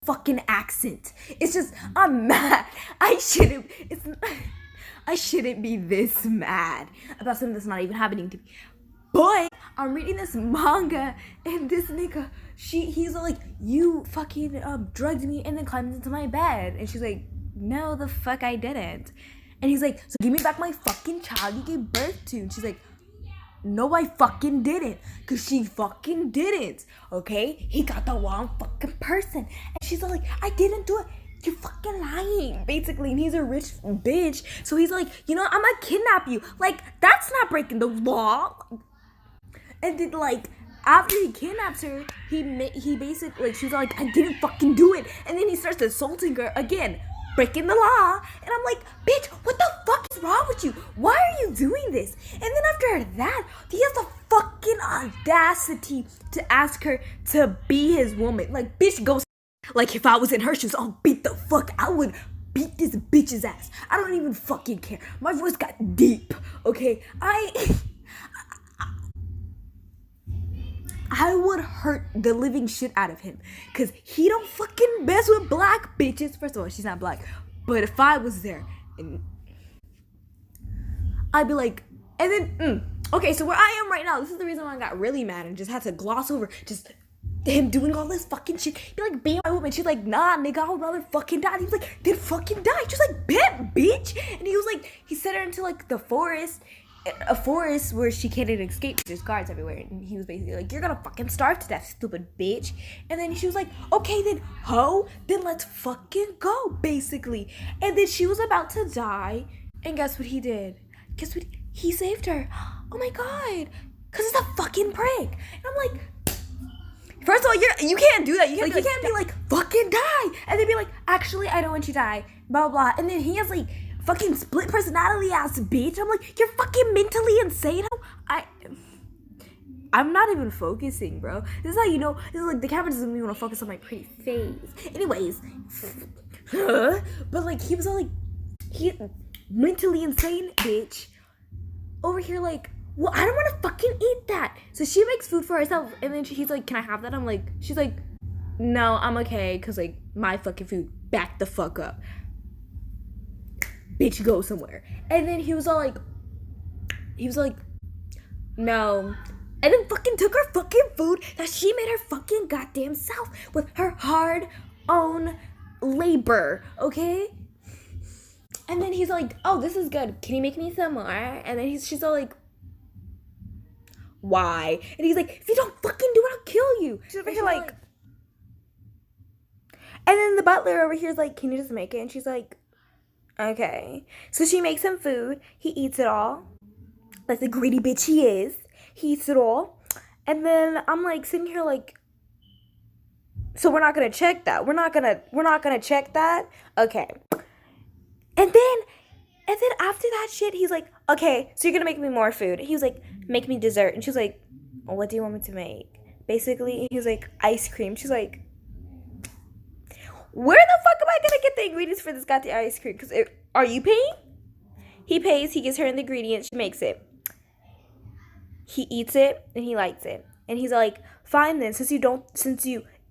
fucking accent. It's just, I'm mad. I shouldn't be this mad about something that's not even happening to me. But I'm reading this manga, and this nigga, he's like, you fucking drugged me and then climbed into my bed. And she's like, no, the fuck I didn't. And he's like, so give me back my fucking child you gave birth to. And she's like, no, I fucking didn't. Because she fucking didn't. Okay? He got the wrong fucking person. And she's like, I didn't do it. You're fucking lying, basically. And he's a rich bitch. So he's like, I'm gonna kidnap you. Like, that's not breaking the law. And then, like, after he kidnaps her, he basically, like, she's like, I didn't fucking do it. And then he starts assaulting her again, breaking the law. And I'm like, bitch, what the fuck is wrong with you? Why are you doing this? And then after that, he has the fucking audacity to ask her to be his woman. Like, bitch, go. Like, if I was in her shoes, I'll beat the fuck. I would beat this bitch's ass. I don't even fucking care. My voice got deep, okay? I would hurt the living shit out of him. Because he don't fucking mess with black bitches. First of all, she's not black. But if I was there, and I'd be like, and then, okay, so where I am right now, this is the reason why I got really mad and just had to gloss over just him doing all this fucking shit. Be like, be my woman. She's like, nah, nigga, I would rather fucking die. And he was like, then fucking die. She's like, bet, bitch. And he was like, he sent her into like the forest. A forest where she can't even escape. There's guards everywhere. And he was basically like, you're gonna fucking starve to death, stupid bitch. And then she was like, okay then, ho, then let's fucking go, basically. And then she was about to die. And guess what he did? Guess what? He saved her. Oh my god. Because it's a fucking prank. And I'm like, first of all, you can't do that. You can't be like, fucking die. And then be like, actually, I don't want you to die. Blah, blah, blah. And then he has like, fucking split personality ass bitch. I'm like, you're fucking mentally insane. I'm not even focusing, bro. This is how you know. This is like the camera doesn't even want to focus on my pretty face. Anyways, but like he was all like, he mentally insane bitch over here like, well, I don't want to fucking eat that. So she makes food for herself, and then he's like, can I have that? I'm like, she's like, no, I'm okay, cause like my fucking food. Back the fuck up. Bitch, go somewhere. And then he was like, no. And then fucking took her fucking food that she made her fucking goddamn self with her hard own labor, okay? And then he's like, oh, this is good. Can you make me some more? And then she's all like, why? And he's like, if you don't fucking do it, I'll kill you. She's over here like, and then the butler over here is like, can you just make it? And she's like, okay. So she makes him food. He eats it all. Like the greedy bitch he is. He eats it all. And then I'm like sitting here like, so we're not gonna check that. We're not gonna check that. Okay. And then after that shit, he's like, okay, so you're gonna make me more food. He was like, make me dessert. And she was like, what do you want me to make? Basically, he was like, ice cream. She's like, where the fuck am I gonna get the ingredients for this goddamn ice cream? Because are you paying? He pays. He gives her the ingredients. She makes it. He eats it and he likes it. And he's like, fine then. Since you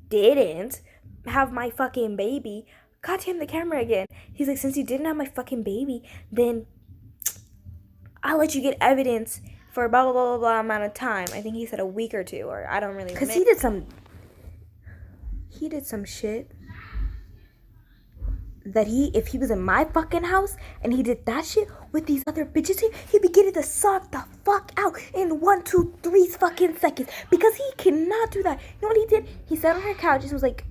didn't have my fucking baby. Goddamn the camera again. He's like, since you didn't have my fucking baby, then I'll let you get evidence for blah blah blah blah blah amount of time. I think he said a week or two, or I don't really know. Because he did some shit that if he was in my fucking house and he did that shit with these other bitches here, he'd be getting to suck the fuck out in 1, 2, 3 fucking seconds. Because he cannot do that. You know what he did? He sat on her couch and was like,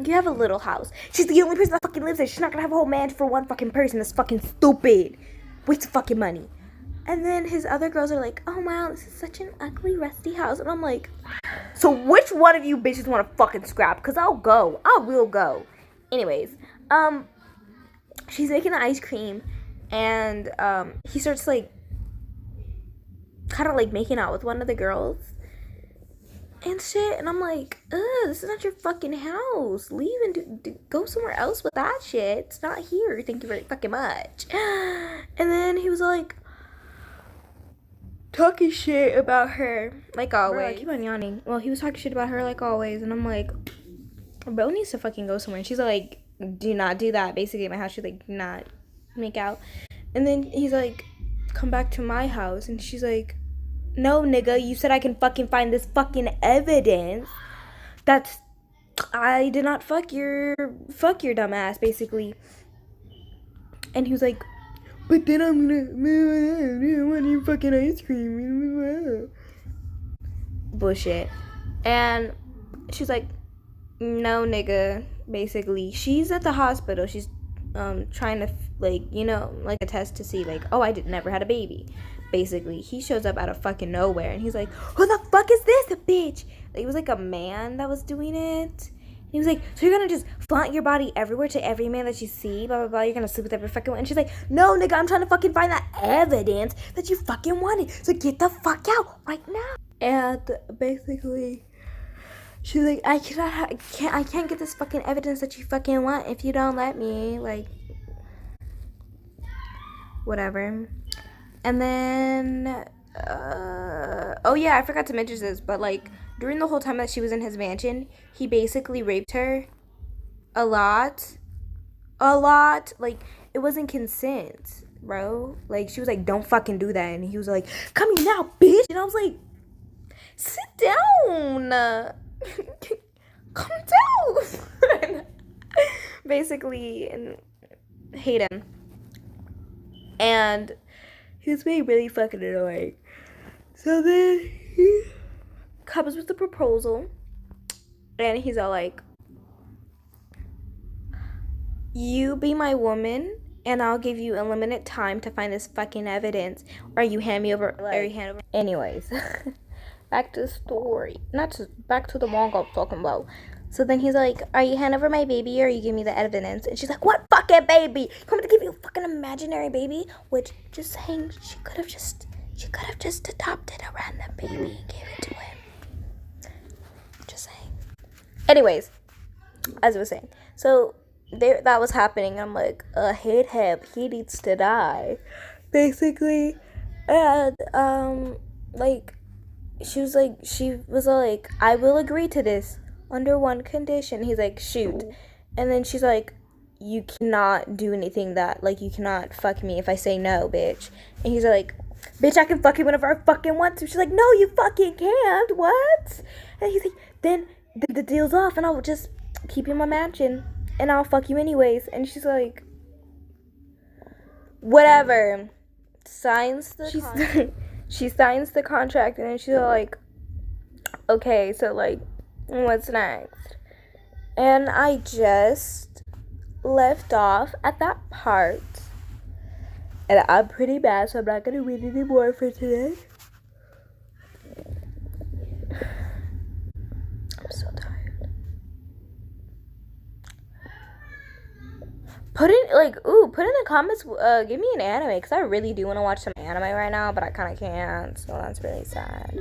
you have a little house. She's the only person that fucking lives there. She's not gonna have a whole mansion for one fucking person. That's fucking stupid. Waste of fucking money. And then his other girls are like, oh wow, this is such an ugly, rusty house. And I'm like, so which one of you bitches want to fucking scrap? Because I'll go. I will go. Anyways, she's making the ice cream. And he starts like, kind of like making out with one of the girls. And shit. And I'm like, ugh, this is not your fucking house. Leave and go somewhere else with that shit. It's not here. Thank you very fucking much. And then he was like, talking shit about her, like always. Bro, I keep on yawning. Well, he was talking shit about her like always, and I'm like, bro needs to fucking go somewhere. And she's like, do not do that. Basically, at my house, she's like, do not make out. And then he's like, come back to my house. And she's like, no, nigga, you said I can fucking find this fucking evidence that's I did not fuck your dumb ass, basically. And he was like, but then I'm gonna want your fucking ice cream. Bullshit. And she's like, no, nigga, basically. She's at the hospital. She's trying to, like, you know, like a test to see, like, oh, I never had a baby. Basically, he shows up out of fucking nowhere, and he's like, who the fuck is this, a bitch? Like, it was like a man that was doing it. He was like, so you're gonna just flaunt your body everywhere to every man that you see, blah, blah, blah, you're gonna sleep with every fucking one. And she's like, no, nigga, I'm trying to fucking find that evidence that you fucking wanted. So get the fuck out right now. And basically, she's like, I can't get this fucking evidence that you fucking want if you don't let me. Like, whatever. And then, oh yeah, I forgot to mention this, but like, during the whole time that she was in his mansion, he basically raped her a lot. Like, it wasn't consent, bro. Like, she was like, don't fucking do that. And he was like, come here now, bitch. And I was like, sit down. Calm down. Basically, and hate him. And he was being really fucking annoying. So then he comes with the proposal, and he's all like, you be my woman, and I'll give you unlimited time to find this fucking evidence, or you hand me over, Anyways, back to the story. Back to the manga I'm talking about. So then he's like, are you hand over my baby, or you give me the evidence? And she's like, what fucking baby? I'm gonna give you a fucking imaginary baby. Which, just saying, she could have just adopted a random baby and gave it to him. Just saying. Anyways, as I was saying, so that was happening. I'm like, hate him. He needs to die, basically. And like, she was like, I will agree to this under one condition. He's like, shoot. And then she's like, you cannot do anything that, like, you cannot fuck me if I say no, bitch. And he's like, bitch, I can fuck you whenever I fucking want to. She's like, no, you fucking can't. What? And he's like, then the deal's off, and I'll just keep you in my mansion, and I'll fuck you anyways. And she's like, whatever. She signs the contract, and then she's like, okay, so, like, what's next? And I just left off at that part, and I'm pretty bad, so I'm not gonna read any more for today. I'm so tired. Put in the comments, give me an anime, because I really do want to watch some anime right now, but I kind of can't, so that's really sad.